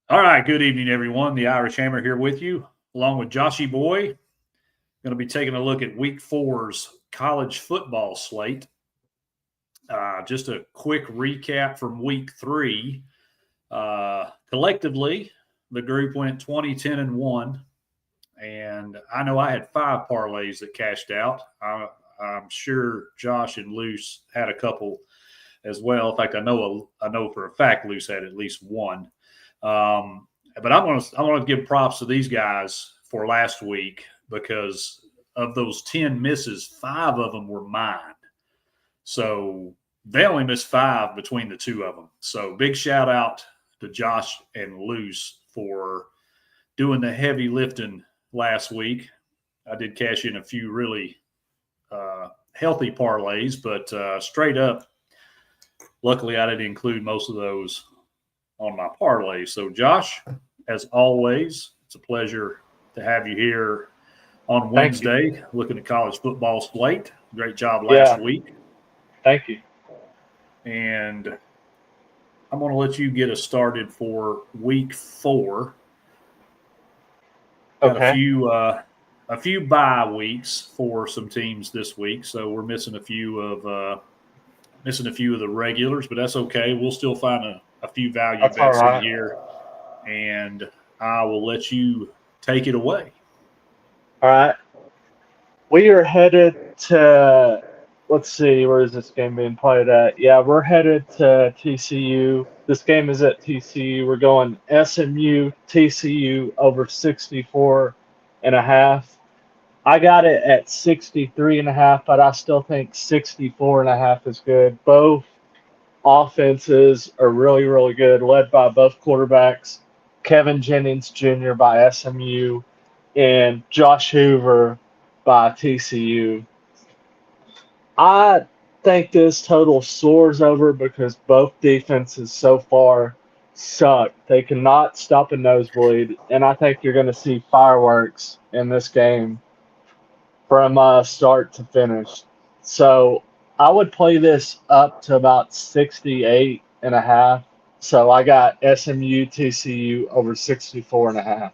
All right, good evening, everyone. The Irish Hammer here with you, along with Joshyboy. Going to be taking a look at Week Four's college football slate. Just a quick recap from Week Three. Collectively, the group went 20-10-1, and I know I had five parlays that cashed out. I'm sure Josh and Luce had a couple as well. In fact, I know for a fact Luce had at least one. But I want to give props to these guys for last week because of those 10 misses, five of them were mine. So they only missed five between the two of them. So big shout out to Josh and Luce for doing the heavy lifting last week. I did cash in a few really healthy parlays, but straight up, luckily I didn't include most of those on my parlay. So, Josh, as always, it's a pleasure to have you here on Thank you. Wednesday looking at college football slate. Great job last Yeah, week. thank you. And I'm going to let you get us started for week four. Got Okay. a few bye weeks for some teams this week, so we're missing a few of the regulars, but that's okay. We'll still find a few value That's all bets in right. here, and I will let you take it away. All right. We are headed to, let's see, where is this game being played at? Yeah, we're headed to TCU. This game is at TCU. We're going SMU, TCU over 64 and a half. I got it at 63 and a half, but I still think 64 and a half is good. Both offenses are really, really good, led by both quarterbacks, Kevin Jennings Jr. by SMU and Josh Hoover by TCU. I think this total soars over because both defenses so far suck. They cannot stop a nosebleed, and I think you're going to see fireworks in this game from start to finish. So I would play this up to about 68 and a half. So I got SMU TCU over 64 and a half.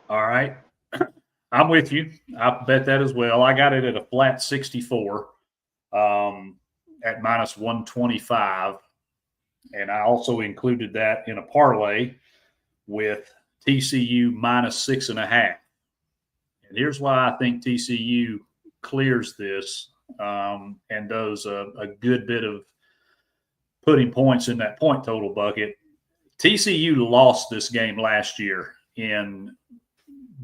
All right. I'm with you. I bet that as well. I got it at a flat 64 um, at minus 125. And I also included that in a parlay with TCU minus 6.5. And here's why I think TCU clears this and does a good bit of putting points in that point total bucket. TCU lost this game last year in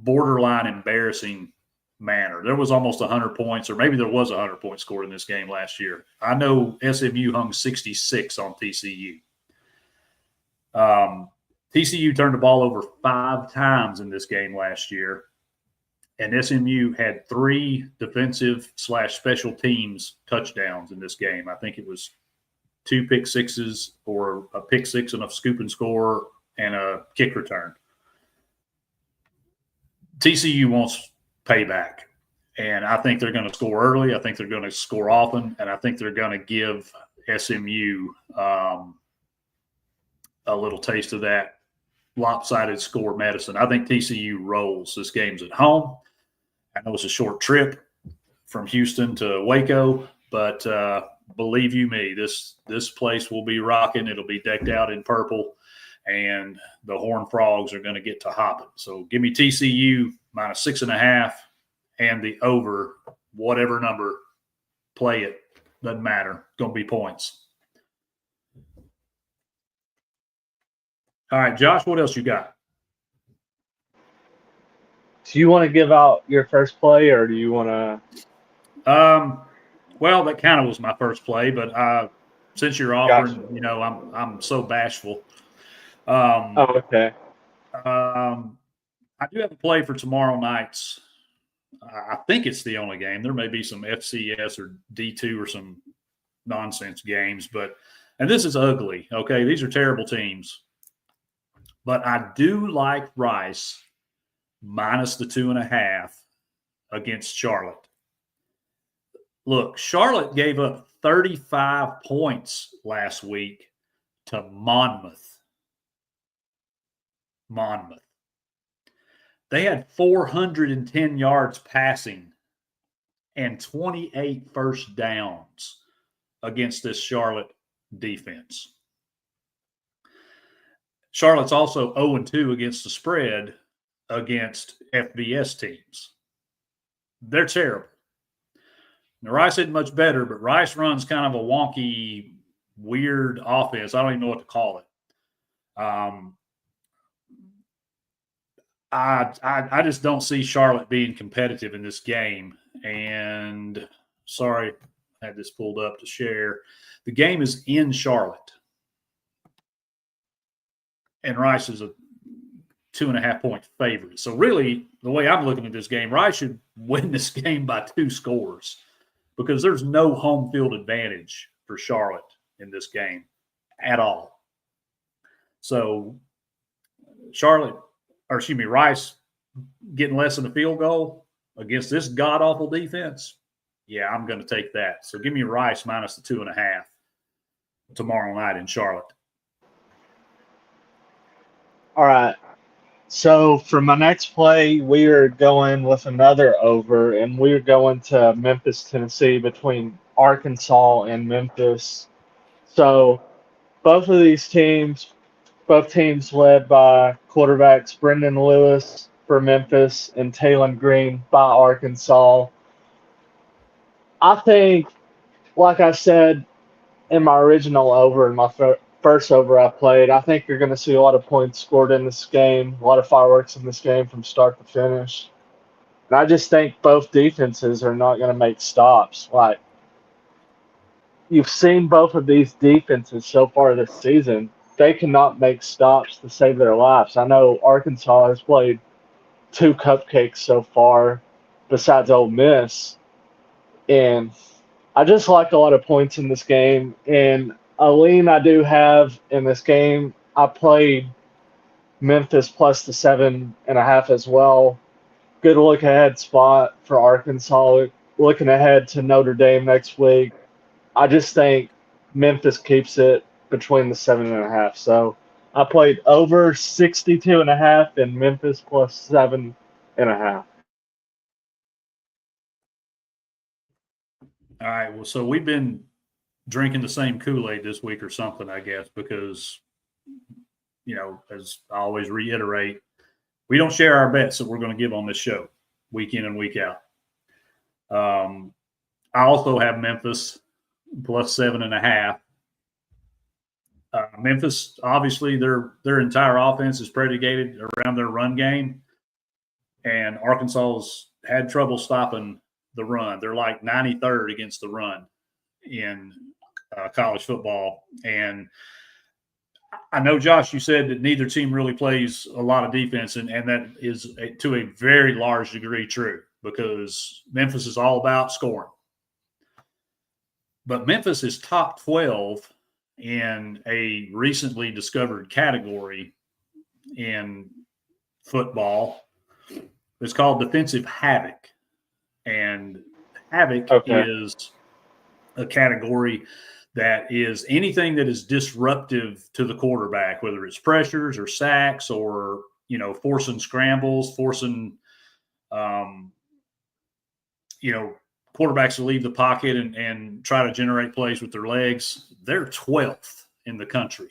borderline embarrassing manner. There was almost 100 points, or maybe there was 100 points scored in this game last year. I know SMU hung 66 on TCU. TCU turned the ball over five times in this game last year, and SMU had three defensive / special teams touchdowns in this game. I think it was two pick sixes or a pick six and a scoop and score and a kick return. TCU wants payback, and I think they're going to score early. I think they're going to score often, and I think they're going to give SMU a little taste of that lopsided score medicine. I think TCU rolls. This game's at home. I know it's a short trip from Houston to Waco, but believe you me, this place will be rocking. It'll be decked out in purple, and the Horned Frogs are going to get to hopping. So give me TCU minus 6.5 and the over, whatever number, play it. Doesn't matter. Going to be points. All right, Josh, what else you got? Do you want to give out your first play or do you want to? Um, well, that kind of was my first play, but since you're Gotcha. offering, I'm so bashful. Um, Oh, okay. I do have a play for tomorrow night's. I think it's the only game. There may be some FCS or D2 or some nonsense games, but and this is ugly. Okay, these are terrible teams, but I do like Rice minus the 2.5 against Charlotte. Look, Charlotte gave up 35 points last week to Monmouth. Monmouth. They had 410 yards passing and 28 first downs against this Charlotte defense. Charlotte's also 0-2 against the spread against FBS teams. They're terrible. Now, Rice isn't much better, but Rice runs kind of a wonky, weird offense. I don't even know what to call it. I just don't see Charlotte being competitive in this game. And sorry, I had this pulled up to share. The game is in Charlotte. And Rice is a 2.5-point favorite. So really, the way I'm looking at this game, Rice should win this game by 2 scores because there's no home field advantage for Charlotte in this game at all. So Rice getting less than a field goal against this god-awful defense, yeah, I'm going to take that. So give me Rice minus the 2.5 tomorrow night in Charlotte. All right. So for my next play, we are going with another over, and we're going to Memphis, Tennessee, between Arkansas and Memphis. So both teams led by quarterbacks Brendan Lewis for Memphis and Talon Green by Arkansas. I think, like I said in my original over, in my first over I played, I think you're going to see a lot of points scored in this game, a lot of fireworks in this game from start to finish. And I just think both defenses are not going to make stops. Like, you've seen both of these defenses so far this season. They cannot make stops to save their lives. I know Arkansas has played 2 cupcakes so far besides Ole Miss. And I just like a lot of points in this game. And a lean I do have in this game, I played Memphis plus the 7.5 as well. Good look ahead spot for Arkansas. Looking ahead to Notre Dame next week, I just think Memphis keeps it between the 7.5. So I played over 62.5 and Memphis plus 7.5. All right. Well, so we've been drinking the same Kool-Aid this week or something, I guess, because, as I always reiterate, we don't share our bets that we're going to give on this show week in and week out. I also have Memphis plus 7.5. Memphis, obviously, their entire offense is predicated around their run game, and Arkansas's had trouble stopping the run. They're like 93rd against the run in college football. And I know, Josh, you said that neither team really plays a lot of defense, and that is to a very large degree true because Memphis is all about scoring. But Memphis is top 12 in a recently discovered category in football. It's called defensive havoc. And havoc is a category that is anything that is disruptive to the quarterback, whether it's pressures or sacks or, forcing scrambles, forcing, quarterbacks to leave the pocket and try to generate plays with their legs. They're 12th in the country.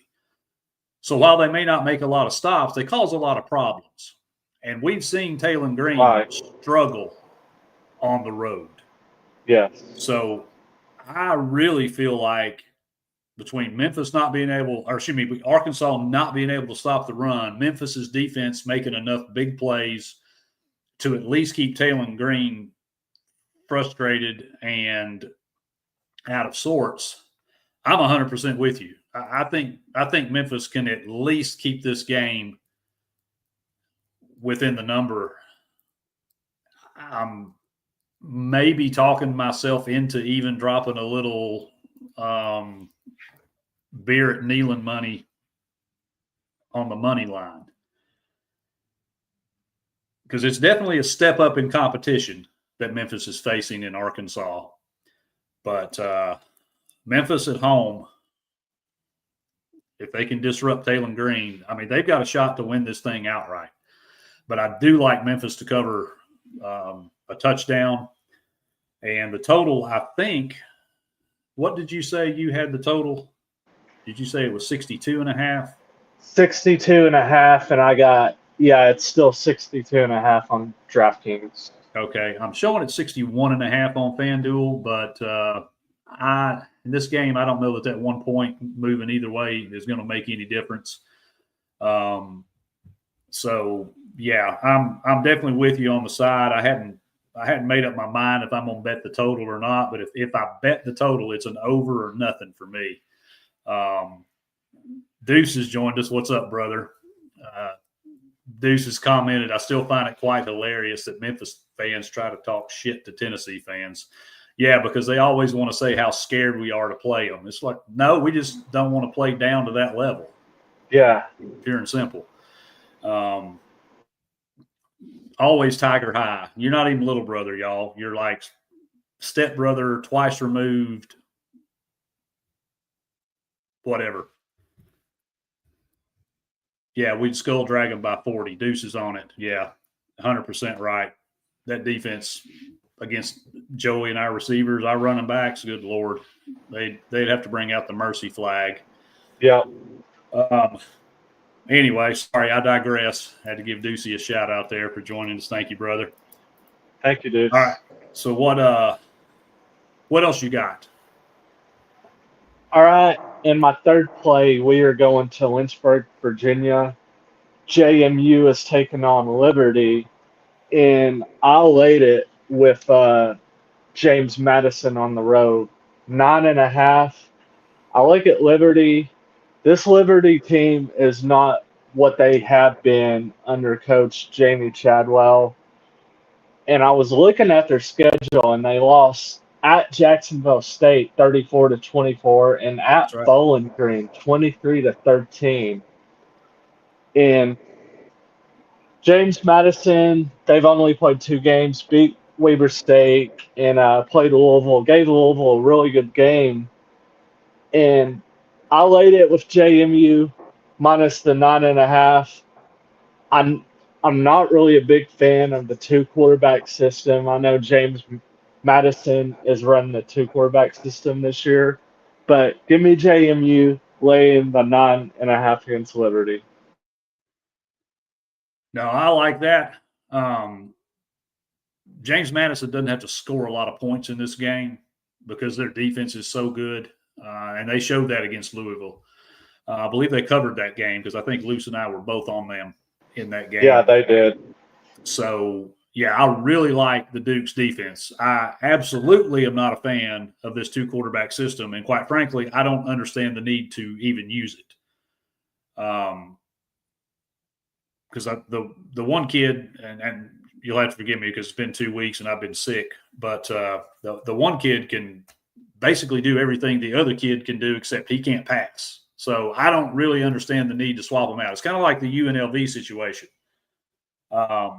So while they may not make a lot of stops, they cause a lot of problems. And we've seen Talon Green struggle on the road. Yes. So I really feel like between Arkansas not being able to stop the run, Memphis's defense making enough big plays to at least keep Talon Green frustrated and out of sorts. I'm 100% with you. I think Memphis can at least keep this game within the number. I'm maybe talking myself into even dropping a little beer at Neyland money on the money line, because it's definitely a step up in competition that Memphis is facing in Arkansas. But Memphis at home, if they can disrupt Taylor Green, I mean, they've got a shot to win this thing outright. But I do like Memphis to cover a touchdown. And the total, I think, what did you say you had the total? Did you say it was 62.5? 62.5, and I got, yeah, it's still 62.5 on DraftKings. Okay. I'm showing it 61.5 on FanDuel, but in this game, I don't know that 1 point moving either way is going to make any difference. So yeah, I'm definitely with you on the side. I hadn't made up my mind if I'm going to bet the total or not, but if I bet the total, it's an over or nothing for me. Deuce has joined us. What's up, brother? Deuce has commented, I still find it quite hilarious that Memphis fans try to talk shit to Tennessee fans. Yeah, because they always want to say how scared we are to play them. It's like, no, we just don't want to play down to that level. Yeah. Pure and simple. Always Tiger high. You're not even little brother, y'all. You're like step brother, twice removed, whatever. Yeah, we'd skull dragon by 40. Deuces on it. Yeah, 100% right. That defense against Joey and our receivers, our running backs, good Lord, they'd have to bring out the mercy flag. Yeah. Anyway, sorry, I digress. Had to give Deucey a shout out there for joining us. Thank you, brother. Thank you, dude. All right. So what else you got? All right. In my third play, we are going to Lynchburg, Virginia. JMU is taking on Liberty, and I laid it with James Madison on the road. 9.5. I like it Liberty. This Liberty team is not what they have been under Coach Jamie Chadwell. And I was looking at their schedule, and they lost at Jacksonville State 34-24, and at right. Bowling Green 23-13. And James Madison, they've only played 2 games, beat Weber State, and played Louisville, gave Louisville a really good game. And I laid it with JMU minus the 9.5. I'm not really a big fan of the 2 quarterback system. I know James Madison is running the 2 quarterback system this year, but give me JMU laying the 9.5 against Liberty. No, I like that. James Madison doesn't have to score a lot of points in this game because their defense is so good, and they showed that against Louisville. I believe they covered that game because I think Luce and I were both on them in that game. Yeah, they did. So, yeah, I really like the Duke's defense. I absolutely am not a fan of this 2 quarterback system, and quite frankly, I don't understand the need to even use it. Because the one kid, and you'll have to forgive me because it's been 2 weeks and I've been sick, but the one kid can basically do everything the other kid can do except he can't pass. So I don't really understand the need to swap them out. It's kind of like the UNLV situation. I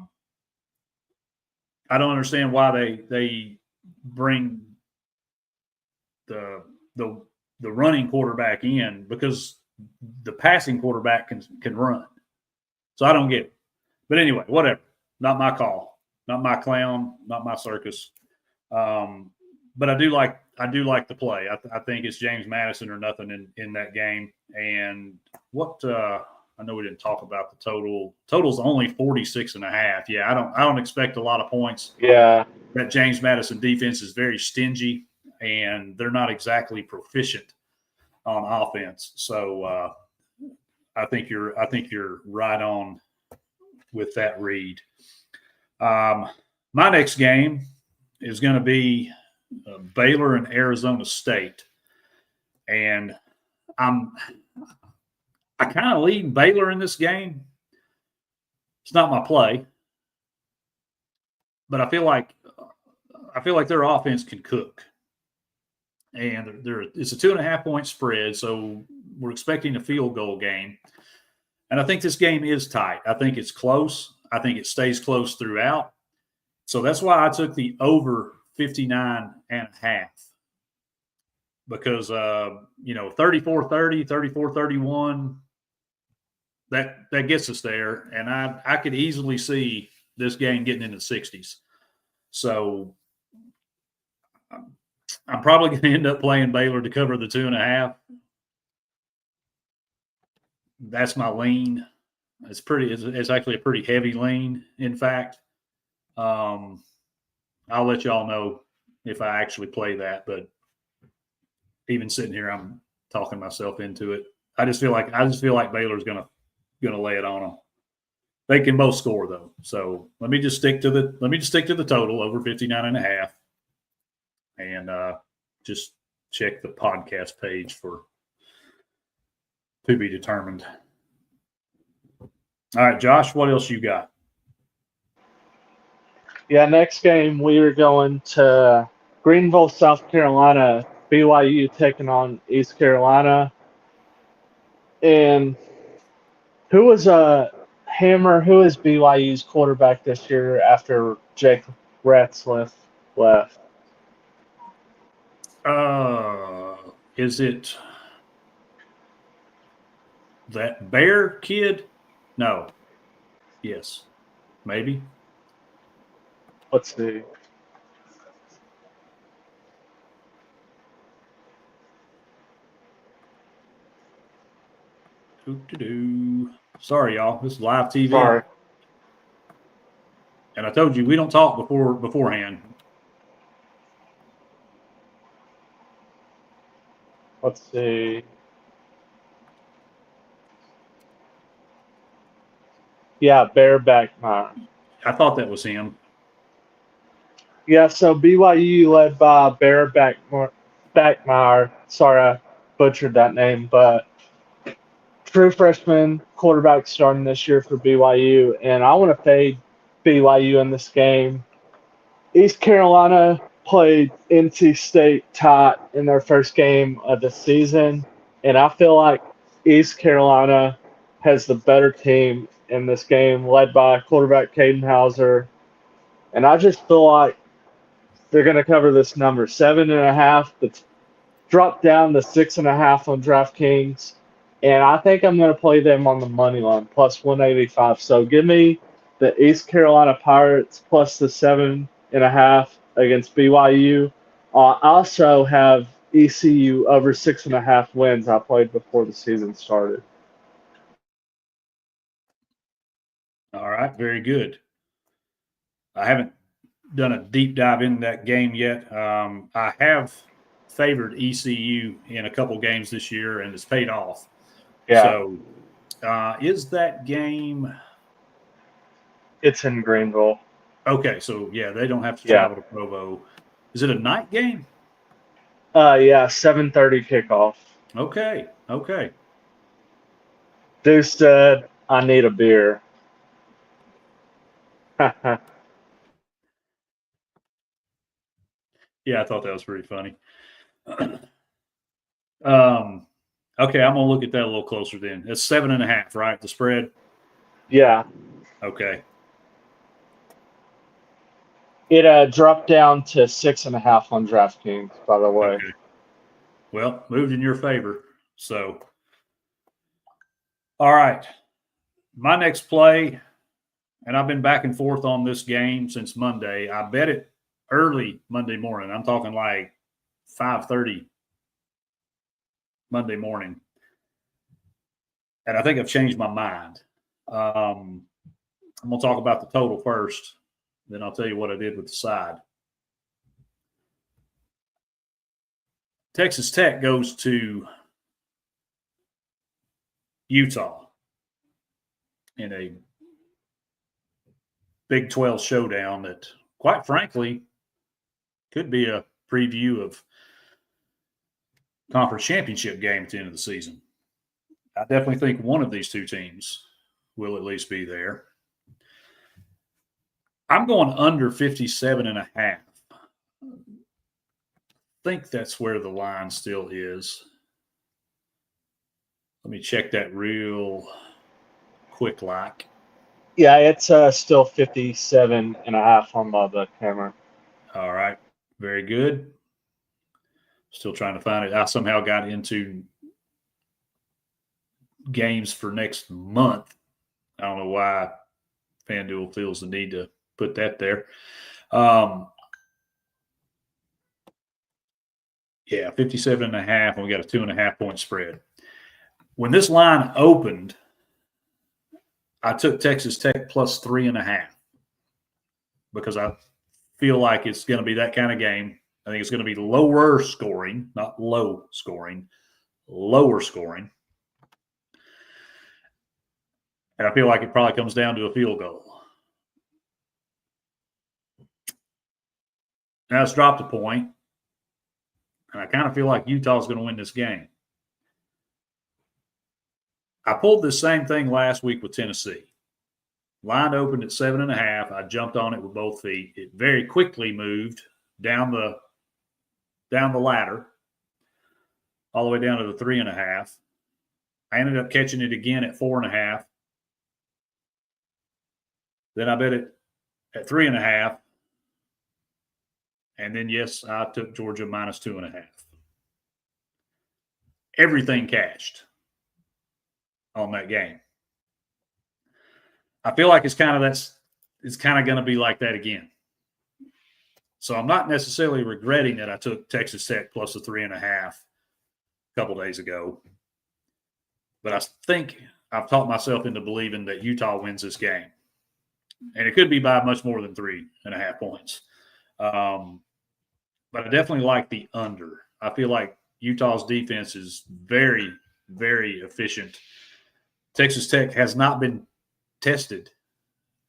don't understand why they bring the running quarterback in because the passing quarterback can run. So I don't get it. But anyway, whatever. Not my call. Not my clown. Not my circus. But I do like the play. I think it's James Madison or nothing in that game. And what I know we didn't talk about the total. Total's only 46.5. Yeah, I don't expect a lot of points. Yeah. That James Madison defense is very stingy, and they're not exactly proficient on offense. So I think you're right on with that read. My next game is going to be Baylor and Arizona State, and I kind of lean Baylor in this game. It's not my play, but I feel like their offense can cook, and it's a 2.5 point spread, so we're expecting a field goal game. And I think this game is tight. I think it's close. I think it stays close throughout. So that's why I took the over 59.5. because 34-30, 34-31, that gets us there, and I could easily see this game getting into the 60s. So I'm probably going to end up playing Baylor to cover the 2.5. That's my lean. It's actually a pretty heavy lean, in fact. I'll let y'all know if I actually play that, but even sitting here, I'm talking myself into it. I just feel like Baylor's gonna lay it on them. They can both score though, so let me just stick to the total over 59.5, and just check the podcast page for to be determined. All right, Josh, what else you got? Yeah, next game we are going to Greenville, South Carolina. BYU taking on East Carolina. And who was Hammer? Who is BYU's quarterback this year after Jake Ratzliff left? Is it that Bear kid? No. Yes. Maybe. Let's see. Sorry, y'all. This is live TV. Sorry. And I told you we don't talk beforehand. Let's see. Yeah, Bear Backmeyer. I thought that was him. Yeah, so BYU led by Bear Backmeyer. Sorry, I butchered that name, but true freshman quarterback starting this year for BYU, and I want to fade BYU in this game. East Carolina played NC State tight in their first game of the season, and I feel like East Carolina has the better team in this game, led by quarterback Caden Hauser. And I just feel like they're going to cover this number 7.5. That's dropped down to 6.5 on DraftKings. And I think I'm going to play them on the money line, plus 185. So give me the East Carolina Pirates plus the 7.5 against BYU. I also have ECU over 6.5 wins I played before the season started. All right, very good. I haven't done a deep dive into that game yet. I have favored ECU in a couple games this year, and it's paid off. Yeah. So, is that game? It's in Greenville. Okay, so yeah, they don't have to travel to Provo. Is it a night game? Yeah, 7:30 kickoff. Okay. Deuce said, I need a beer. Yeah, I thought that was pretty funny. Okay, I'm gonna look at that a little closer then. It's 7.5, right? The spread? Yeah. Okay. It dropped down to 6.5 on DraftKings, by the way. Okay. Well, moved in your favor. So, all right. My next play, and I've been back and forth on this game since Monday. I bet it early Monday morning. I'm talking like 5:30 Monday morning. And I think I've changed my mind. I'm going to talk about the total first. Then I'll tell you what I did with the side. Texas Tech goes to Utah in a Big 12 showdown that, quite frankly, could be a preview of conference championship game at the end of the season. I definitely think one of these two teams will at least be there. I'm going under 57.5. I think that's where the line still is. Let me check that real quick like. Yeah, it's still 57.5 on the camera. All right. Very good. Still trying to find it. I somehow got into games for next month. I don't know why FanDuel feels the need to put that there. Yeah, 57.5, and we got a 2.5 point spread. When this line opened, I took Texas Tech plus 3.5 because I feel like it's going to be that kind of game. I think it's going to be lower scoring, not low scoring, lower scoring. And I feel like it probably comes down to a field goal. Now it's dropped a point, and I kind of feel like Utah's going to win this game. I pulled this same thing last week with Tennessee. Line opened at 7.5. I jumped on it with both feet. It very quickly moved down the ladder, all the way down to the 3.5. I ended up catching it again at 4.5. Then I bet it at 3.5. And then, yes, I took Georgia minus 2.5. Everything cashed on that game. I feel like it's kind of going to be like that again. So I'm not necessarily regretting that I took Texas Tech plus a 3.5 a couple days ago. But I think I've talked myself into believing that Utah wins this game. And it could be by much more than 3.5 points. But I definitely like the under. I feel like Utah's defense is very, very efficient. Texas Tech has not been tested,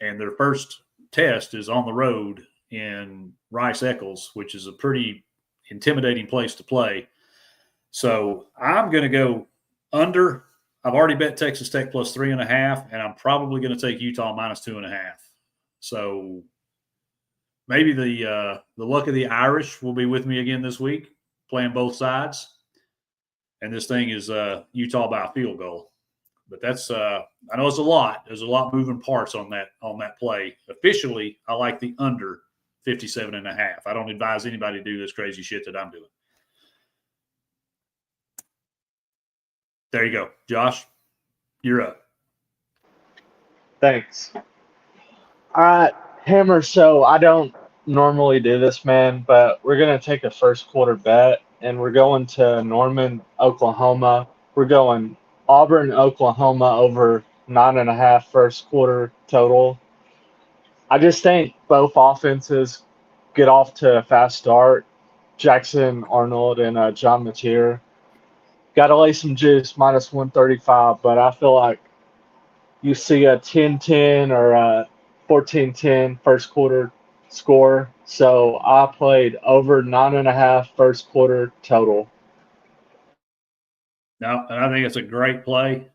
and their first test is on the road in Rice-Eccles, which is a pretty intimidating place to play. So I'm going to go under. I've already bet Texas Tech plus 3.5, and I'm probably going to take Utah minus 2.5. So maybe the luck of the Irish will be with me again this week, playing both sides. And this thing is Utah by a field goal. But that's I know it's a lot. There's a lot moving parts on that play. Officially, I like the under 57.5. I don't advise anybody to do this crazy shit that I'm doing. There you go. Josh, you're up. Thanks. All right, Hammer. So I don't normally do this, man, but we're going to take a first quarter bet, and we're going to Norman, Oklahoma. We're going Auburn, Oklahoma over 9.5 first quarter total. I just think both offenses get off to a fast start. Jackson Arnold and John Mateer. Got to lay some juice, minus 135, but I feel like you see a 10-10 or a 14-10 first quarter score. So I played over 9.5 first quarter total. No, and I think it's a great play.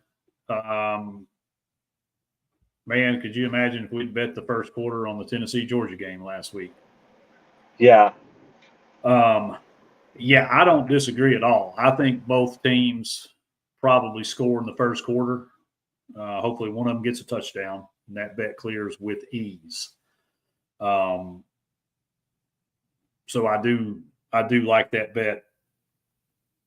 Man, could you imagine if we'd bet the first quarter on the Tennessee-Georgia game last week? Yeah. Yeah, I don't disagree at all. I think both teams probably score in the first quarter. Hopefully one of them gets a touchdown, and that bet clears with ease. So I do like that bet.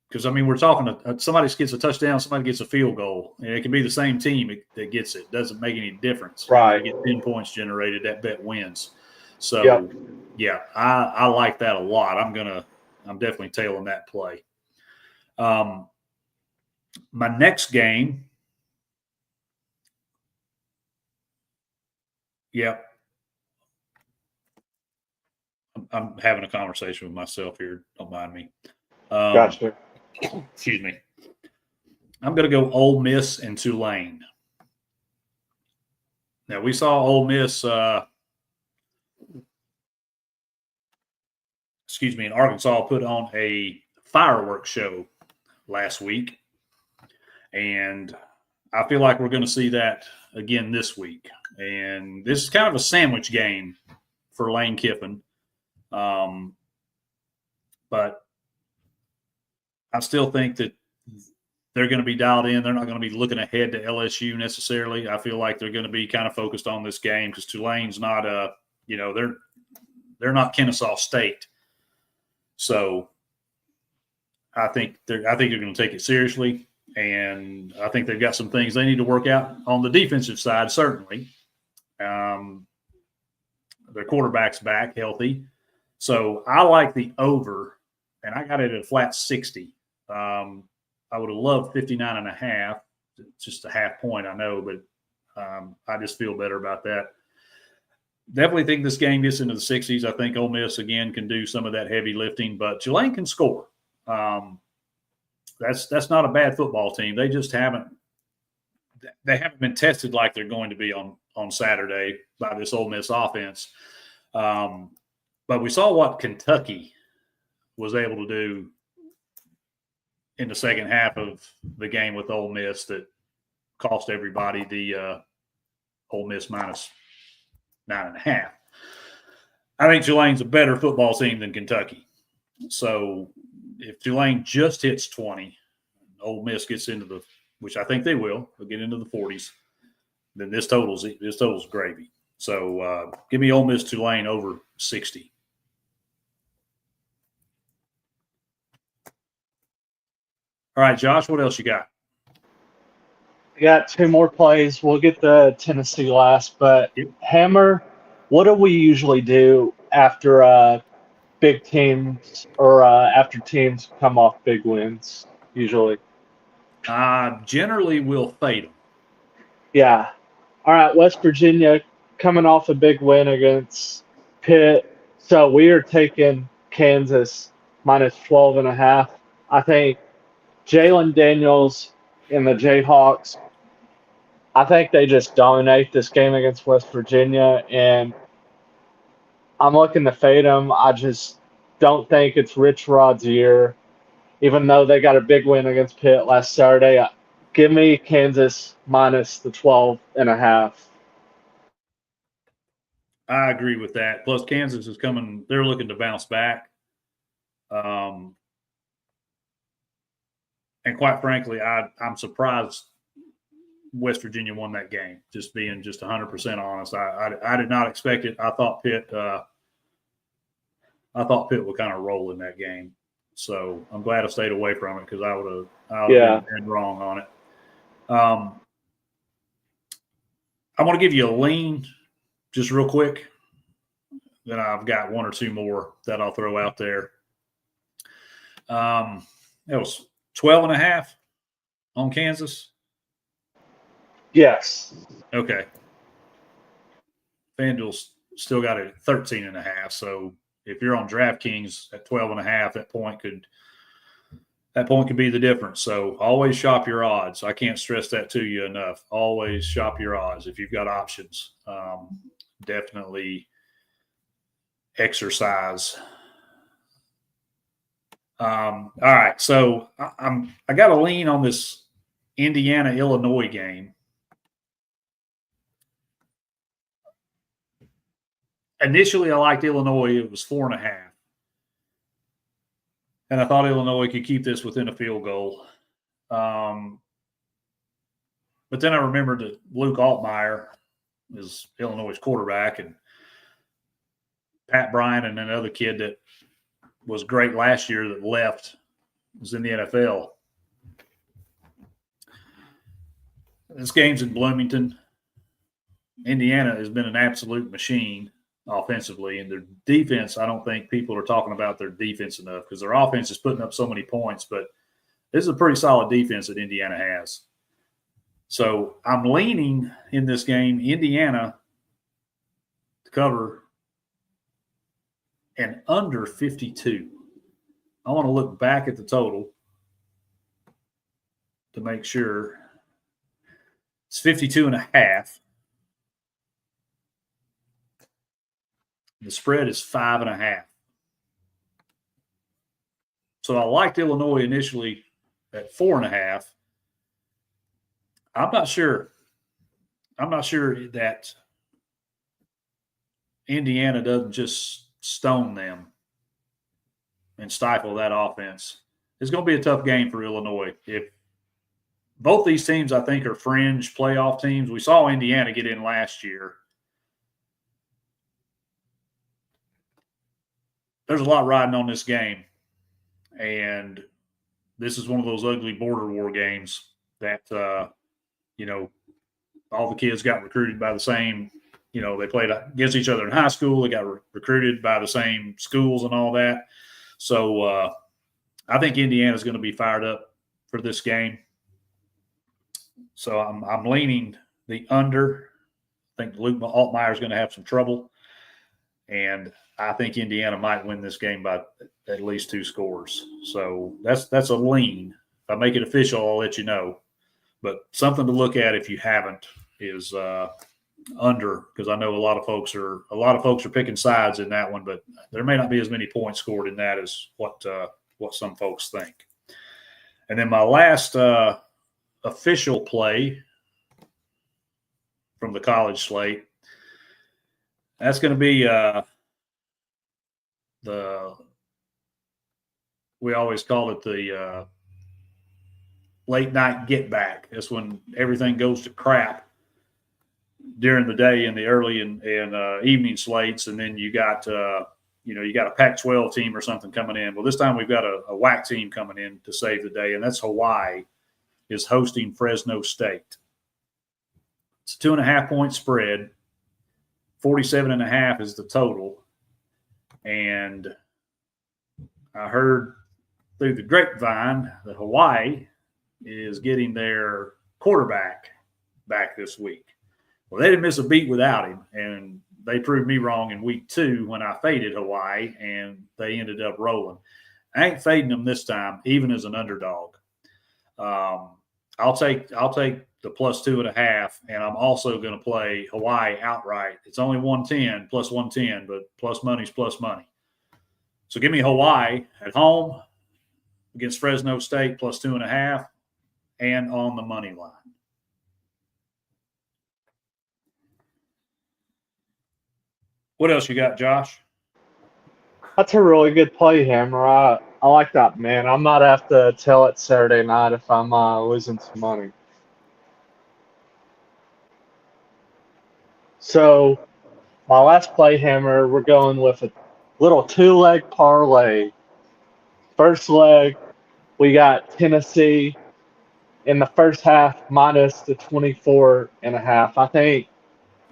Because, I mean, we're talking somebody gets a touchdown, somebody gets a field goal, and it can be the same team that gets it. Doesn't make any difference. Right. They get 10 points generated, that bet wins. So, yeah, I like that a lot. I'm definitely tailing that play. My next game, I'm having a conversation with myself here. Don't mind me. Gotcha. Excuse me. I'm going to go Ole Miss and Tulane. Now, we saw Ole Miss, in Arkansas put on a fireworks show last week. And I feel like we're going to see that again this week. And this is kind of a sandwich game for Lane Kiffin. But I still think that they're going to be dialed in. They're not going to be looking ahead to LSU necessarily. I feel like they're going to be kind of focused on this game because Tulane's not they're not Kennesaw State. So I think they're going to take it seriously, and I think they've got some things they need to work out on the defensive side. Certainly, their quarterback's back healthy, so I like the over, and I got it at a flat 60. I would have loved 59.5. It's just a half point, I know, but I just feel better about that. Definitely think this game gets into the 60s. I think Ole Miss, again, can do some of that heavy lifting, but Tulane can score. That's not a bad football team. They just haven't been tested like they're going to be on Saturday by this Ole Miss offense. But we saw what Kentucky was able to do in the second half of the game with Ole Miss that cost everybody the Ole Miss minus 9.5. I think Tulane's a better football team than Kentucky. So if Tulane just hits 20, Ole Miss gets into which I think they will, they'll get into the 40s, then this total's gravy. So give me Ole Miss Tulane over 60. All right, Josh, what else you got? I got 2 more plays. We'll get the Tennessee last, but Hammer, what do we usually do after big teams or after teams come off big wins? Usually, generally we'll fade them. Yeah. All right, West Virginia coming off a big win against Pitt. So we are taking Kansas minus 12.5. I think Jalen Daniels and the Jayhawks, I think they just dominate this game against West Virginia, and I'm looking to fade them. I just don't think it's Rich Rod's year, even though they got a big win against Pitt last Saturday. Give me Kansas minus the 12.5. I agree with that. Plus, Kansas is coming; they're looking to bounce back. And quite frankly, I'm surprised West Virginia won that game. Just being 100% honest, I did not expect it. I thought Pitt would kind of roll in that game. So I'm glad I stayed away from it because I would have been wrong on it. I want to give you a lean just real quick. Then I've got 1 or 2 more that I'll throw out there. That was 12.5 on Kansas. Yes. Okay. FanDuel's still got it at 13.5. So if you're on DraftKings at 12.5, that point could be the difference. So always shop your odds. I can't stress that to you enough. Always shop your odds if you've got options. Definitely exercise. All right, so I got a lean on this Indiana-Illinois game. Initially, I liked Illinois. It was 4.5. And I thought Illinois could keep this within a field goal. But then I remembered that Luke Altmaier is Illinois' quarterback, and Pat Bryant and another kid that was great last year that left was in the NFL. This game's in Bloomington. Indiana has been an absolute machine offensively, and their defense, I don't think people are talking about their defense enough because their offense is putting up so many points, but this is a pretty solid defense that Indiana has. So I'm leaning in this game, Indiana to cover and under 52. I want to look back at the total to make sure. It's 52.5. The spread is 5.5. So I liked Illinois initially at 4.5. I'm not sure that Indiana doesn't just stone them and stifle that offense. It's going to be a tough game for Illinois. If both these teams, I think, are fringe playoff teams. We saw Indiana get in last year. There's a lot riding on this game. And this is one of those ugly border war games that, all the kids got recruited by the same, they played against each other in high school. They got recruited by the same schools and all that. So I think Indiana's going to be fired up for this game. So I'm leaning the under. I think Luke Altmaier is going to have some trouble. And I think Indiana might win this game by at least 2 scores. So that's a lean. If I make it official, I'll let you know. But something to look at if you haven't is under, because I know a lot of folks are picking sides in that one, but there may not be as many points scored in that as what some folks think. And then my last official play from the college slate, that's going to be we always call it the late night get back. That's when everything goes to crap during the day in the early and evening slates, and then you got you got a Pac-12 team or something coming in. Well, this time we've got a WAC team coming in to save the day, and that's Hawaii is hosting Fresno State. It's a 2.5-point spread. 47.5 is the total. And I heard through the grapevine that Hawaii is getting their quarterback back this week. Well, they didn't miss a beat without him, and they proved me wrong in week 2 when I faded Hawaii, and they ended up rolling. I ain't fading them this time, even as an underdog. I'll take the plus 2.5, and I'm also going to play Hawaii outright. It's only 110 plus 110, but plus money's plus money. So give me Hawaii at home against Fresno State plus 2.5 and on the money line. What else you got, Josh? That's a really good play, Hammer. I like that, man. I might have to tell it Saturday night if I'm losing some money. So, my last play, Hammer, we're going with a little 2-leg parlay. First leg, we got Tennessee in the first half minus the 24.5. I think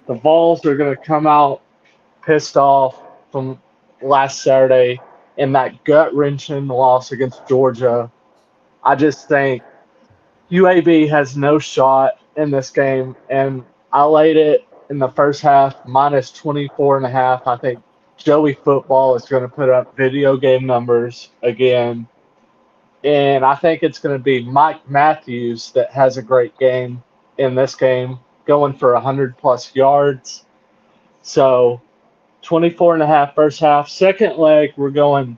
the Vols are going to come out pissed off from last Saturday in that gut-wrenching loss against Georgia. I just think UAB has no shot in this game, and I laid it in the first half minus 24.5. I think Joey Football is going to put up video game numbers again, and I think it's going to be Mike Matthews that has a great game in this game, going for 100-plus yards. So 24.5 first half. Second leg, we're going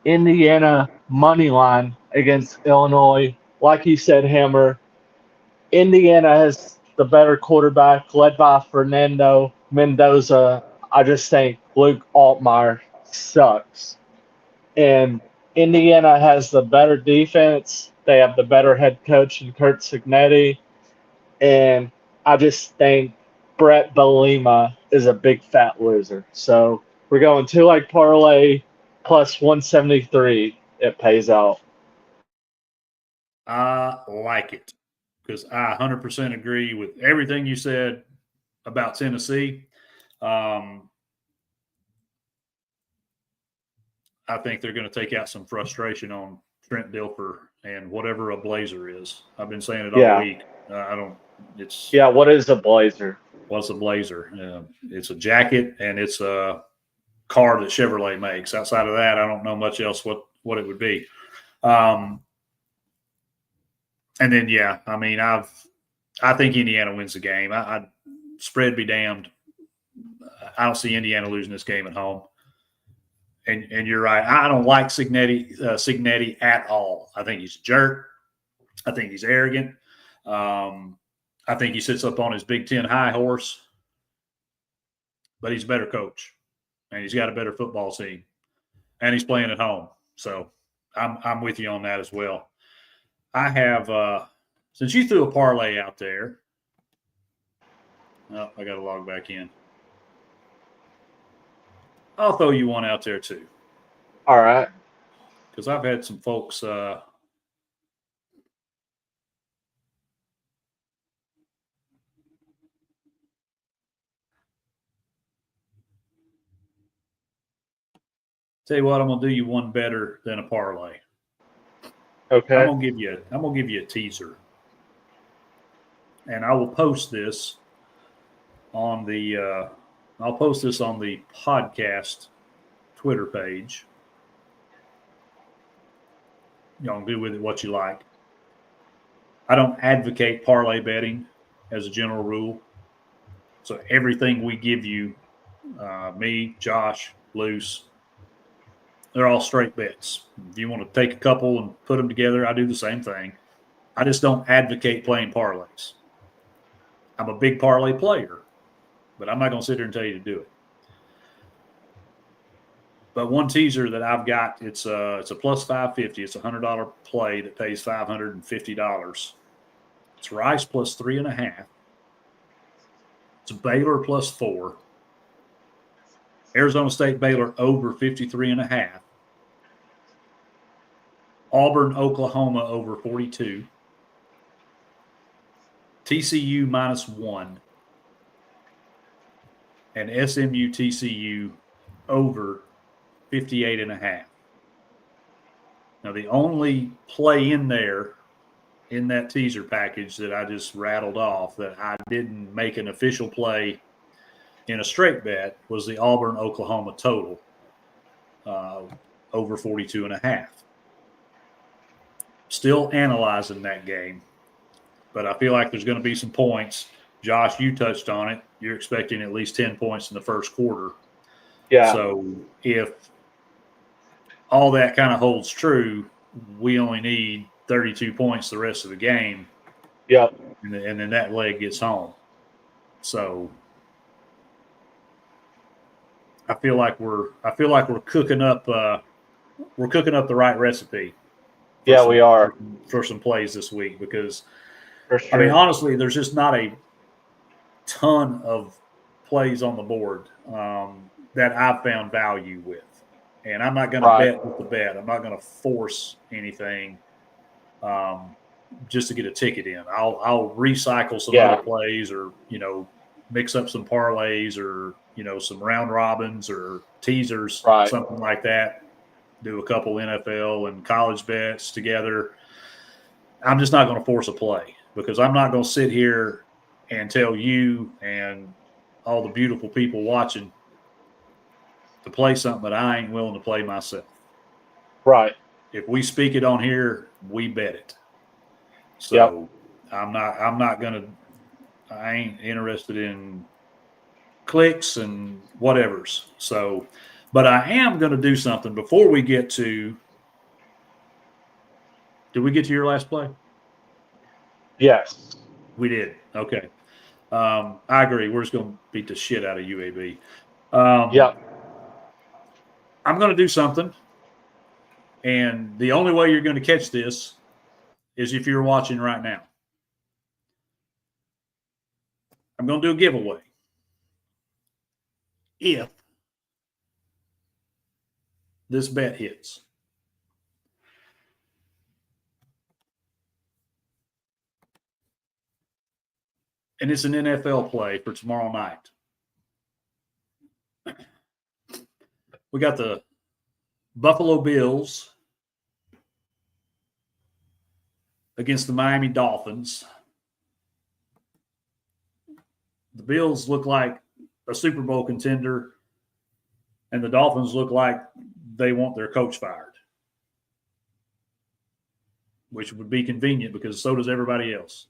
Indiana money line against Illinois. Like you said, Hammer, Indiana has the better quarterback led by Fernando Mendoza. I just think Luke Altmaier sucks. And Indiana has the better defense. They have the better head coach in Kurt Cignetti. And I just think Brett Bielema is a big fat loser. So we're going 2-leg parlay plus 173. It pays out. I like it because I 100% agree with everything you said about Tennessee. I think they're going to take out some frustration on Trent Dilfer and whatever a blazer is. I've been saying it all week. What is a blazer? What's a blazer? It's a jacket and it's a car that Chevrolet makes. Outside of that, I don't know much else what it would be. And then, I think Indiana wins the game. I spread be damned. I don't see Indiana losing this game at home. And you're right. I don't like Cignetti at all. I think he's a jerk. I think he's arrogant. I think he sits up on his Big Ten high horse. But he's a better coach. And he's got a better football team. And he's playing at home. So I'm with you on that as well. I have, since you threw a parlay out there, I got to log back in. I'll throw you one out there too. All right. Because I've had some folks Tell you what, I'm gonna do you one better than a parlay. Okay. I'm gonna give you a teaser, and I will post this on the I'll post this on the podcast Twitter page. Y'all do with it what you like. I don't advocate parlay betting as a general rule. So everything we give you, me, Josh, Luce, they're all straight bets. If you want to take a couple and put them together, I do the same thing. I just don't advocate playing parlays. I'm a big parlay player, but I'm not going to sit here and tell you to do it. But one teaser that I've got, it's a plus 550. It's a $100 play that pays $550. It's Rice plus 3.5. It's Baylor plus 4. Arizona State Baylor over 53.5. Auburn Oklahoma over 42. TCU -1. And SMU TCU over 58.5. Now, the only play in there in that teaser package that I just rattled off that I didn't make an official play in a straight bet was the Auburn Oklahoma total over 42.5. Still analyzing that game, but I feel like there's going to be some points. Josh, you touched on it. You're expecting at least 10 points in the first quarter. Yeah. So if all that kind of holds true, we only need 32 points the rest of the game. Yep. And then that leg gets home. So I feel like we're cooking up the right recipe. Yeah, we are. For some plays this week because For sure. I mean, honestly, there's just not a ton of plays on the board that I've found value with. And I'm not going to bet with the bet. I'm not going to force anything just to get a ticket in. I'll recycle some other plays or, mix up some parlays or, some round robins or teasers, something like that. Do a couple NFL and college bets together. I'm just not going to force a play because I'm not going to sit here and tell you and all the beautiful people watching to play something that I ain't willing to play myself. Right. If we speak it on here, we bet it. So I ain't interested in clicks and whatevers. So, but I am going to do something before we get to. Did we get to your last play? Yes. We did. Okay. I agree. We're just going to beat the shit out of UAB. I'm going to do something. And the only way you're going to catch this is if you're watching right now. I'm going to do a giveaway. If this bet hits. And it's an NFL play for tomorrow night. We got the Buffalo Bills against the Miami Dolphins. The Bills look like a Super Bowl contender, and the Dolphins look like they want their coach fired, which would be convenient because so does everybody else.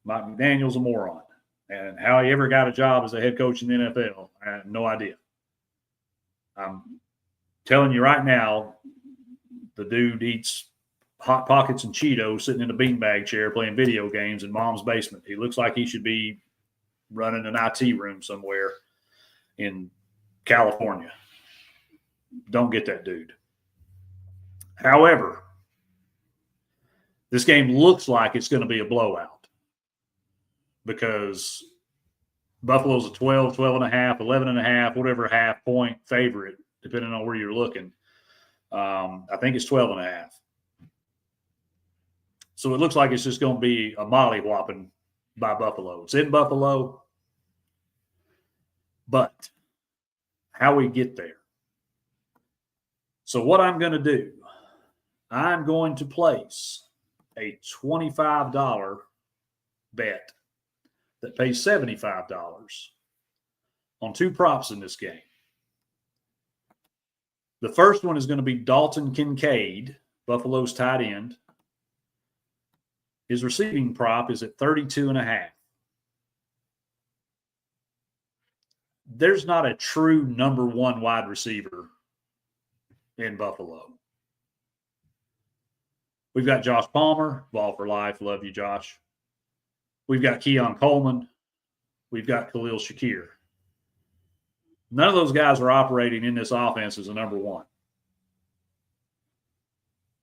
Mike McDaniel's a moron. And how he ever got a job as a head coach in the NFL, I have no idea. I'm telling you right now, the dude eats Hot Pockets and Cheetos sitting in a beanbag chair playing video games in mom's basement. He looks like he should be running an IT room somewhere in California. Don't get that dude. However, this game looks like it's going to be a blowout because Buffalo's a 12, 12.5, 11.5, whatever half point favorite, depending on where you're looking. I think it's 12.5. So it looks like it's just going to be a molly-whopping by Buffalo. It's in Buffalo, but how we get there. So what I'm going to do, I'm going to place a $25 bet that pays $75 on two props in this game. The first one is going to be Dalton Kincaid, Buffalo's tight end. His receiving prop is at 32.5. There's not a true number one wide receiver in Buffalo. We've got Josh Palmer, ball for life. Love you, Josh. We've got Keon Coleman. We've got Khalil Shakir. None of those guys are operating in this offense as a number one.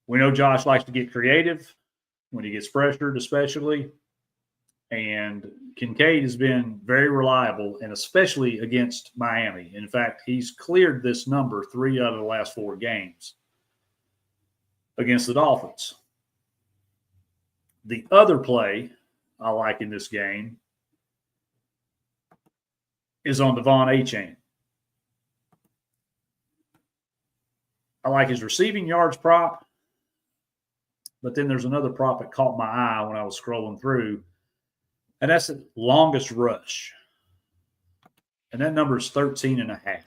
We know Josh likes to get creative when he gets pressured, especially. And Kincaid has been very reliable, and especially against Miami. In fact, he's cleared this number 3 out of the last 4 games against the Dolphins. The other play I like in this game is on Devon Achane. I like his receiving yards prop, but then there's another prop that caught my eye when I was scrolling through, and that's the longest rush. And that number is 13.5.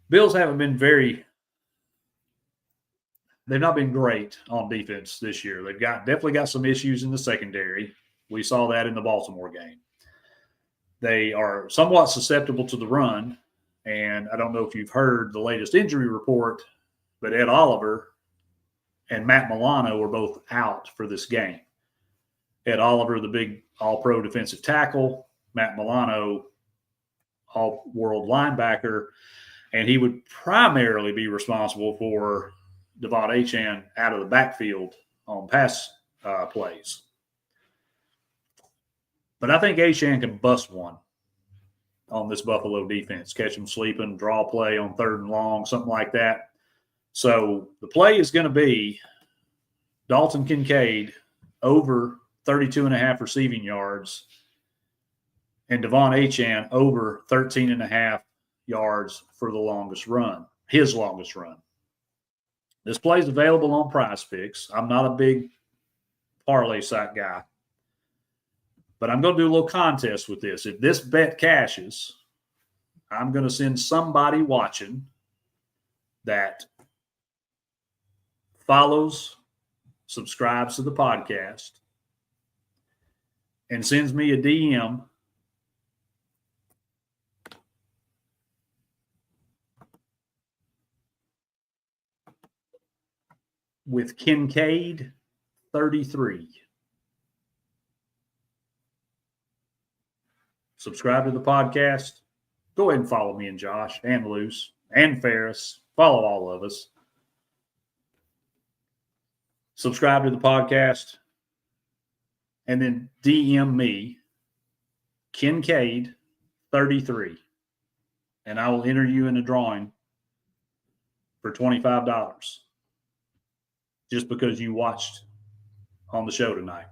Bills haven't been they've not been great on defense this year. They've definitely got some issues in the secondary. We saw that in the Baltimore game. They are somewhat susceptible to the run, and I don't know if you've heard the latest injury report, but Ed Oliver and Matt Milano are both out for this game. Ed Oliver, the big all-pro defensive tackle, Matt Milano, all-world linebacker, and he would primarily be responsible for Devon Achane out of the backfield on pass plays. But I think Achane can bust one on this Buffalo defense, catch him sleeping, draw play on 3rd and long, something like that. So the play is going to be Dalton Kincaid over 32.5 receiving yards and Devon Achane over 13.5 yards for the longest run, his longest run. This play is available on Prize Picks. I'm not a big parlay site guy, but I'm going to do a little contest with this. If this bet cashes, I'm going to send somebody watching that follows, subscribes to the podcast, and sends me a DM with Kincaid 33. Subscribe to the podcast. Go ahead and follow me and Josh and Luce and Ferris. Follow all of us. Subscribe to the podcast. And then DM me, Kincaid 33. And I will enter you in a drawing for $25. Just because you watched on the show tonight.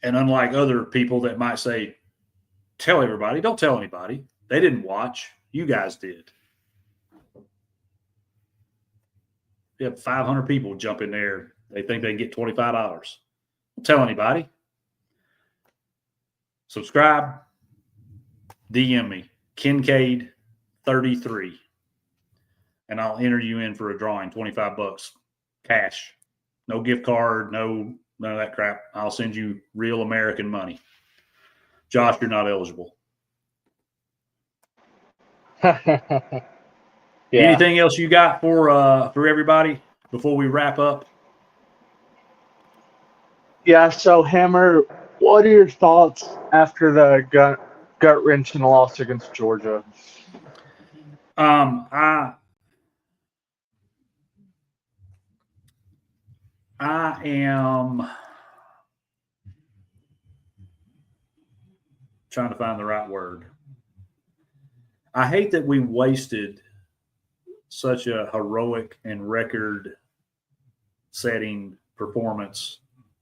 And unlike other people that might say, tell everybody, don't tell anybody. They didn't watch. You guys did. You have 500 people jump in there. They think they can get $25. Don't tell anybody. Subscribe. DM me, Kincaid 33, and I'll enter you in for a drawing, $25 cash. No gift card, none of that crap. I'll send you real American money. Josh, you're not eligible. Yeah. Anything else you got for everybody before we wrap up? Yeah, so Hammer, what are your thoughts after the gut-wrenching loss against Georgia? I am trying to find the right word. I hate that we wasted such a heroic and record-setting performance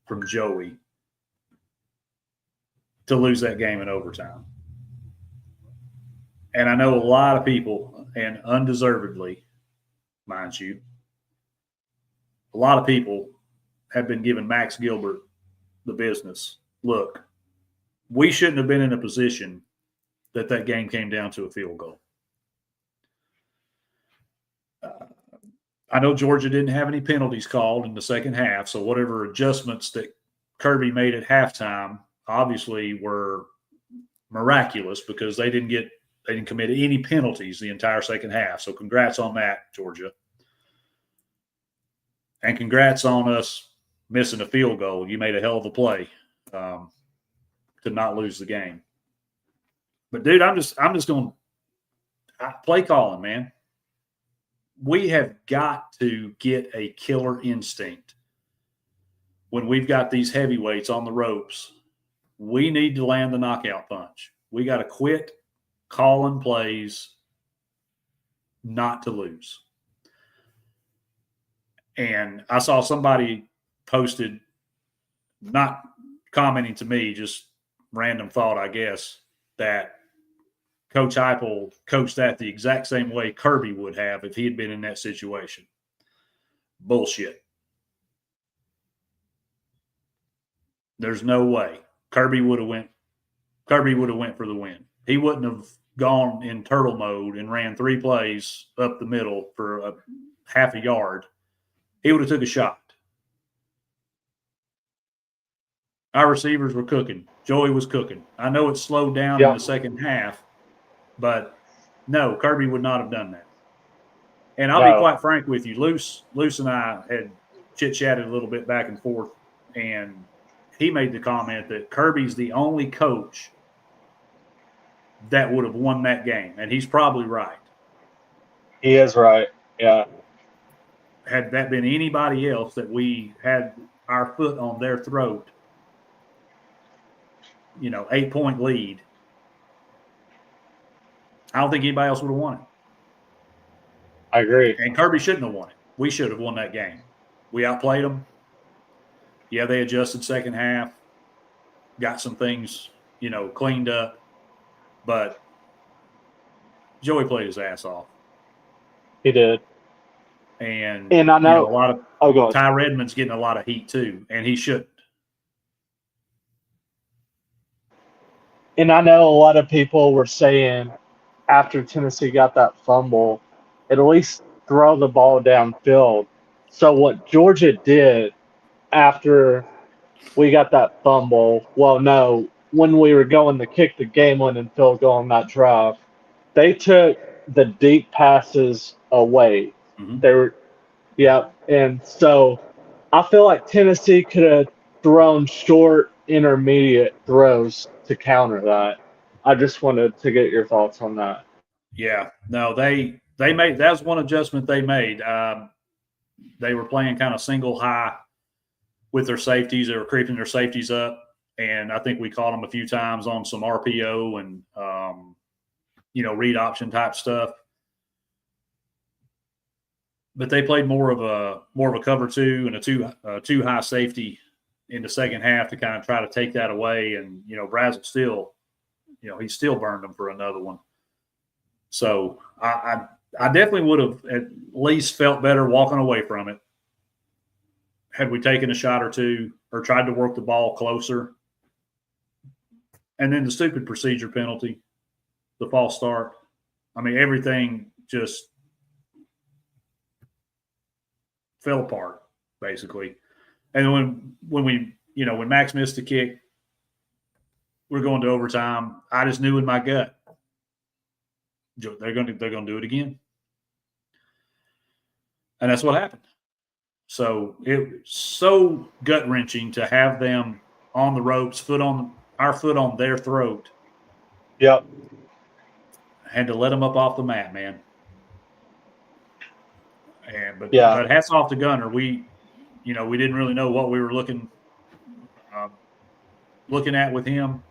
from Joey to lose that game in overtime. And I know a lot of people, and undeservedly, mind you, a lot of people have been giving Max Gilbert the business. Look, we shouldn't have been in a position that game came down to a field goal. I know Georgia didn't have any penalties called in the second half, so whatever adjustments that Kirby made at halftime obviously were miraculous because they didn't commit any penalties the entire second half. So congrats on that, Georgia. And congrats on us missing a field goal. You made a hell of a play to not lose the game. But dude, I'm just going play calling, man. We have got to get a killer instinct when we've got these heavyweights on the ropes. We need to land the knockout punch. We got to quit calling plays not to lose. And I saw somebody posted, not commenting to me, just random thought, I guess, that Coach Heupel coached that the exact same way Kirby would have if he had been in that situation. Bullshit. There's no way. Kirby would have went for the win. He wouldn't have gone in turtle mode and ran 3 plays up the middle for a half a yard. He would have took a shot. Our receivers were cooking. Joey was cooking. I know it slowed down in the second half, but no, Kirby would not have done that. And I'll be quite frank with you. Luce and I had chit-chatted a little bit back and forth, and he made the comment that Kirby's the only coach that would have won that game, and he's probably right. He is right, yeah. Had that been anybody else that we had our foot on their throat, 8-point lead, I don't think anybody else would have won it. I agree. And Kirby shouldn't have won it. We should have won that game. We outplayed them. Yeah, they adjusted second half, got some things, cleaned up. But Joey played his ass off. He did. And I know a lot of Ty Redmond's getting a lot of heat too, and he shouldn't. And I know a lot of people were saying after Tennessee got that fumble, at least throw the ball downfield. So what Georgia did after we got that fumble, when we were going to kick the game-winning field goal on that drive, they took the deep passes away. Mm-hmm. They were, and so I feel like Tennessee could have thrown short, intermediate throws to counter that. I just wanted to get your thoughts on that. Yeah, no, they made, that was one adjustment they made. They were playing kind of single high with their safeties. They were creeping their safeties up, and I think we caught them a few times on some RPO and read option type stuff. But they played more of a cover 2 and a two high safety in the second half to kind of try to take that away. And Brazel still, he still burned them for another one. So I definitely would have at least felt better walking away from it had we taken a shot or two or tried to work the ball closer. And then the stupid procedure penalty, the false start. I mean, everything just fell apart, basically. And when Max missed the kick, we're going to overtime. I just knew in my gut they're going to do it again, and that's what happened. So it was so gut wrenching to have them on the ropes, our foot on their throat. Yep. Had to let them up off the mat, man. But hats off to Gunner. We didn't really know what we were looking at with him.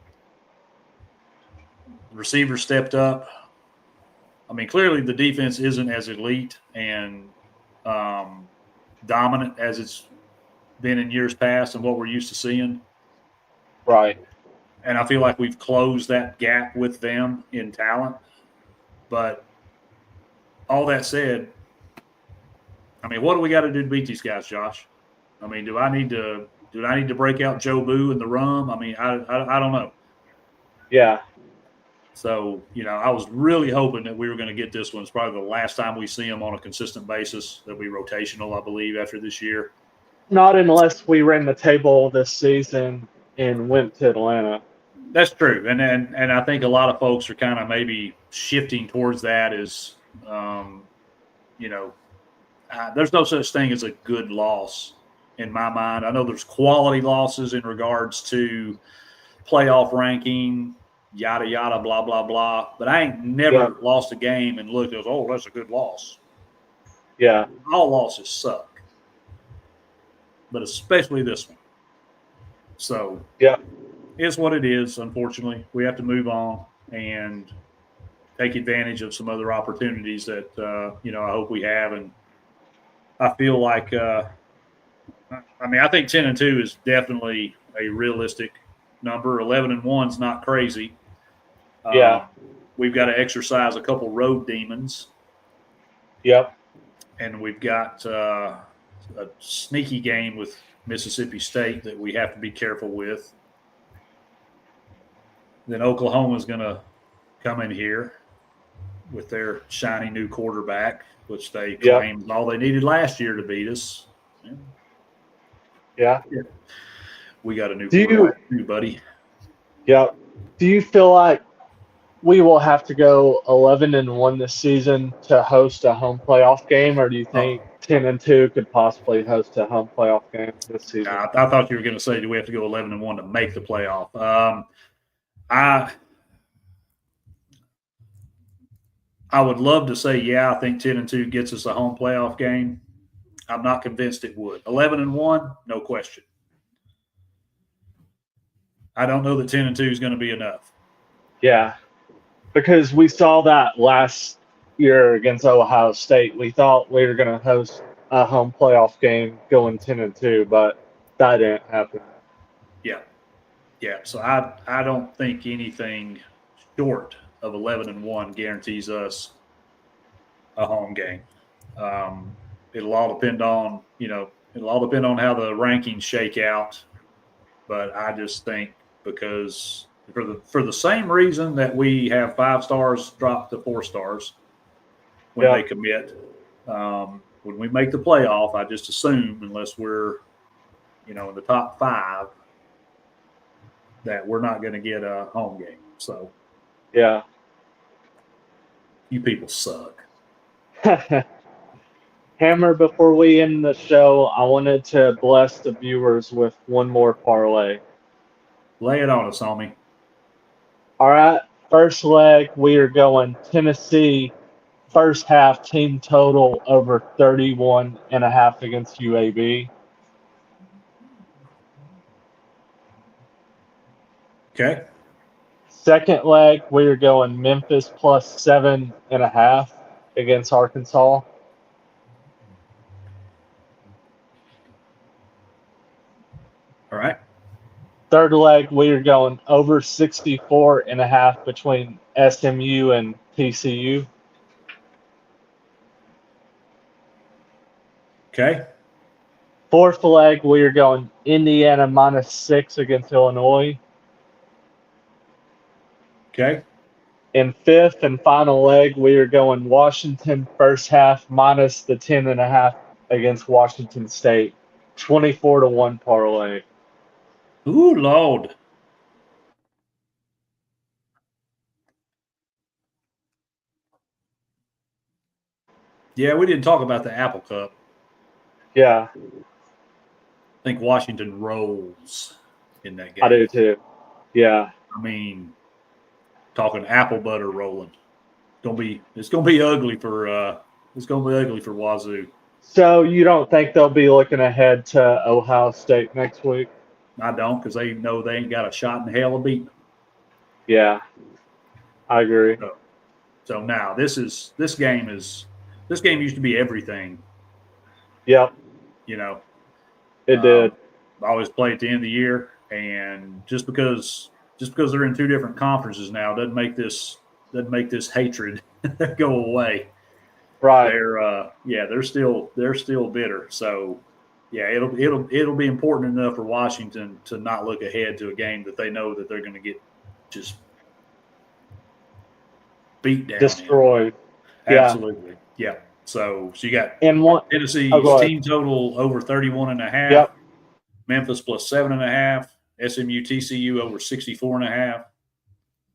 The receiver stepped up. I mean, clearly the defense isn't as elite and dominant as it's been in years past and what we're used to seeing. Right. and I feel like we've closed that gap with them in talent. But all that said, I mean, what do we got to do to beat these guys, Josh? I mean, do I need to break out Joe Boo in the rum? I mean, I don't know. Yeah. So, I was really hoping that we were going to get this one. It's probably the last time we see them on a consistent basis. They'll be rotational, I believe, after this year. Not unless we ran the table this season and went to Atlanta. That's true, and I think a lot of folks are kind of maybe shifting towards that. As there's no such thing as a good loss in my mind. I know there's quality losses in regards to playoff ranking, yada yada, blah blah blah. But I ain't never lost a game and looked as, oh, that's a good loss. Yeah, all losses suck, but especially this one. So yeah, it's what it is. Unfortunately, we have to move on and take advantage of some other opportunities that I hope we have. And I feel like, I think 10-2 is definitely a realistic number. 11-1 is not crazy. yeah. We've got to exercise a couple road demons. Yep. And we've got a sneaky game with Mississippi State that we have to be careful with. Then Oklahoma's going to come in here with their shiny new quarterback, which they claimed all they needed last year to beat us. Yeah. We got a new quarterback too, buddy. Yep. Do you feel like we will have to go 11-1 this season to host a home playoff game, or do you think 10-2 could possibly host a home playoff game this season? I thought you were going to say, do we have to go 11-1 to make the playoff? I would love to say, yeah, I think 10-2 gets us a home playoff game. I'm not convinced it would. 11-1, no question. I don't know that 10-2 is going to be enough. Yeah, because we saw that last year against Ohio State. We thought we were going to host a home playoff game going 10-2, but that didn't happen. Yeah. So I don't think anything short of 11-1 guarantees us a home game. It'll all depend on how the rankings shake out. But I just think because for the same reason that we have 5 stars drop to 4 stars when they commit, when we make the playoff, I just assume unless we're in the top 5 that we're not going to get a home game. So yeah, you people suck. Hammer, before we end the show, I wanted to bless the viewers with one more parlay. Lay it on us, homie. All right, first leg, we are going Tennessee first half team total over 31.5 against UAB. Okay. Second leg, we are going Memphis plus 7.5 against Arkansas. All right. Third leg, we are going over 64.5 between SMU and TCU. Okay. Fourth leg, we are going Indiana minus 6 against Illinois. Okay. In fifth and final leg, we are going Washington first half minus the 10.5 against Washington State. 24-1 parlay. Ooh, Lord. Yeah, we didn't talk about the Apple Cup. Yeah. I think Washington rolls in that game. I do too. Yeah. I mean, talking apple butter rolling. It's gonna be ugly for Wazoo. So you don't think they'll be looking ahead to Ohio State next week? I don't, because they know they ain't got a shot in hell of beating them. Yeah, I agree. So now this game used to be everything. Yep. It did. I always play at the end of the year, and just because just because they're in two different conferences now doesn't make this hatred go away. Right. They're still bitter. So yeah, it'll be important enough for Washington to not look ahead to a game that they know that they're going to get just beat down. Destroyed. Absolutely. Yeah. So you got Tennessee's team total over 31.5. Yep. Memphis plus 7.5. SMU TCU over 64.5.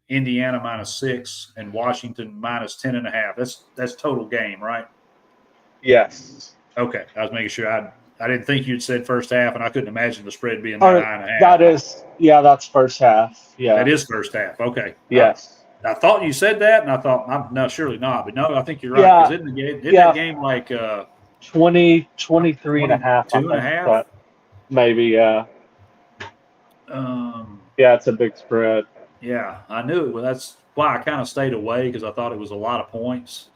Indiana -6 and Washington -10.5. That's total game, right? Yes. Okay. I was making sure. I didn't think you'd said first half, and I couldn't imagine the spread being 9.5. That's first half. Yeah. That is first half. Okay. Yes. I thought you said that, and I thought, no, surely not. But no, I think you're right. Because isn't that game like 23 and a half? 2.5? But maybe, yeah. Yeah, it's a big spread. Yeah, I knew it. Well, that's why I kind of stayed away because I thought it was a lot of points.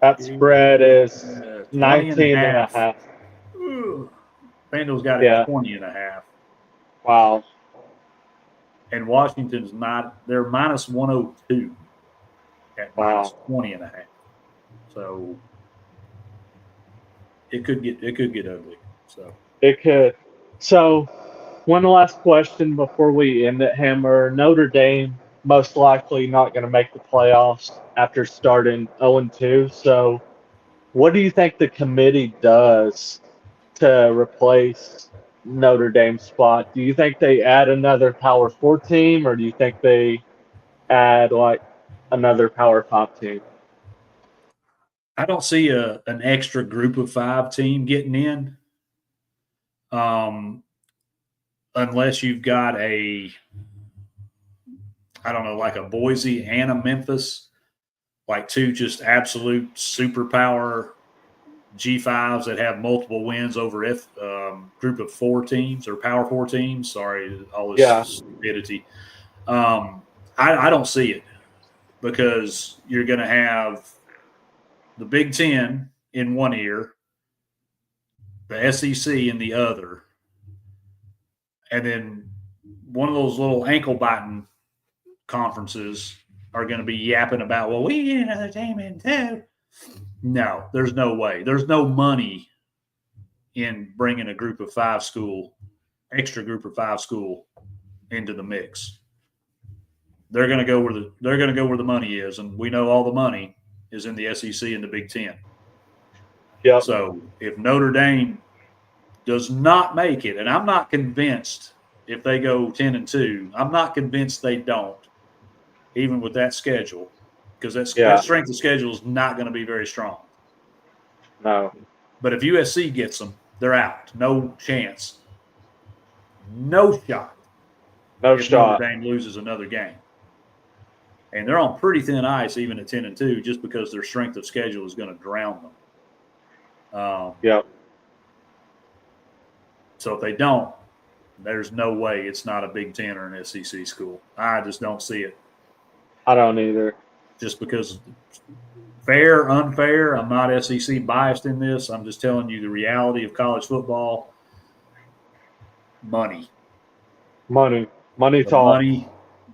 That spread is 19.5. FanDuel's got it at 20.5. Wow. And Washington's they're -102 at -20.5. So it could get ugly. So it could. So one last question before we end it, Hammer. Notre Dame most likely not going to make the playoffs after starting 0-2. So what do you think the committee does to replace Notre Dame's spot? Do you think they add another Power 4 team, or do you think they add like another Power 5 team? I don't see an extra group of 5 team getting in. Unless you've got like a Boise and a Memphis, like 2 just absolute superpower G5s that have multiple wins over group of 4 teams or Power 4 teams. Sorry, all this stupidity. I don't see it because you're going to have the Big Ten in one ear, the SEC in the other, and then one of those little ankle-biting conferences are going to be yapping about, well, we need another team in too. No, there's no way. There's no money in bringing a group of 5 school, extra group of 5 school into the mix. They're going to go where the money is, and we know all the money is in the SEC and the Big Ten. Yep. So if Notre Dame does not make it, and I'm not convinced if they go 10-2, I'm not convinced they don't, even with that schedule, because that strength of schedule is not going to be very strong. No. But if USC gets them, they're out. No chance. No shot. If Notre Dame loses another game. And they're on pretty thin ice even at 10-2 just because their strength of schedule is going to drown them. So if they don't, there's no way it's not a Big Ten or an SEC school. I just don't see it. I don't either. Just because fair, unfair, I'm not SEC biased in this. I'm just telling you the reality of college football. Money talk.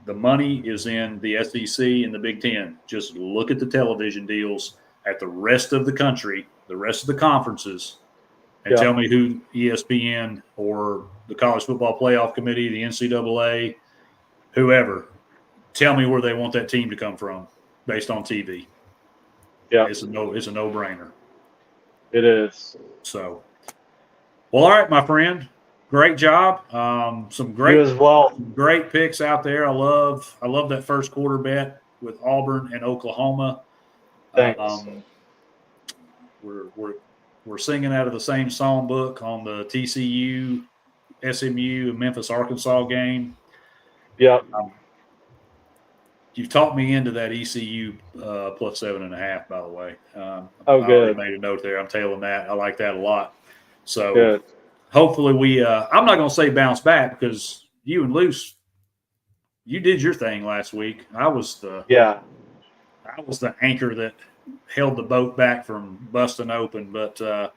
The money is in the SEC and the Big Ten. Just look at the television deals at the rest of the country, the rest of the conferences, and tell me who ESPN or the College Football Playoff Committee, the NCAA, whoever, tell me where they want that team to come from based on TV. Yeah, it's a no-brainer. It is. So, well, all right, my friend. Great job. Some great picks out there. I love that first quarter bet with Auburn and Oklahoma. Thanks. We're singing out of the same song book on the TCU, SMU, and Memphis, Arkansas game. Yep. You've talked me into that ECU plus 7.5, by the way. Good. I already made a note there. I'm tailing that. I like that a lot. So good. Hopefully I'm not going to say bounce back because you and Luce, you did your thing last week. I was the anchor that held the boat back from busting open. But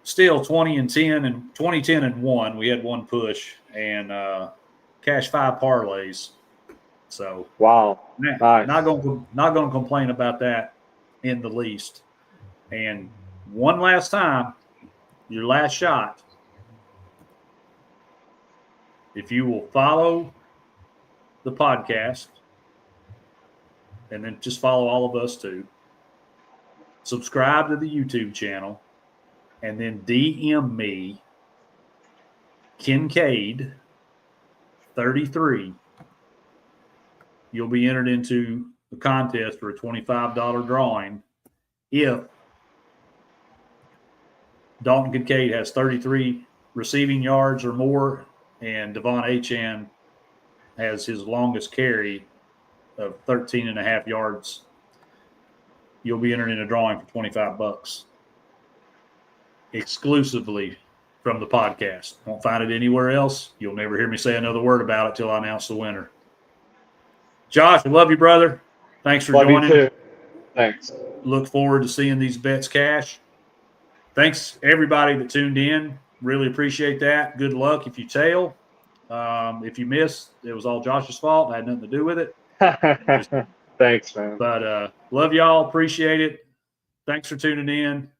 still 20-10 and 20-10 and 1. We had one push and cashed 5 parlays. So wow, nice. Not gonna complain about that in the least. And one last time, your last shot. If you will follow the podcast, and then just follow all of us too. Subscribe to the YouTube channel, and then DM me Kincaid33. You'll be entered into the contest for a $25 drawing if Dalton Kincaid has 33 receiving yards or more, and Devon Achane has his longest carry of 13 and a half yards. You'll be entered in a drawing for $25 exclusively from the podcast. Won't find it anywhere else. You'll never hear me say another word about it till I announce the winner. Josh, I love you, brother. Thanks for joining. Love you too. Thanks. Look forward to seeing these bets cash. Thanks, everybody that tuned in. Really appreciate that. Good luck if you tail. If you miss, it was all Josh's fault. I had nothing to do with it. Thanks, man. But love y'all. Appreciate it. Thanks for tuning in.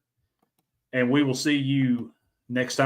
And we will see you next time.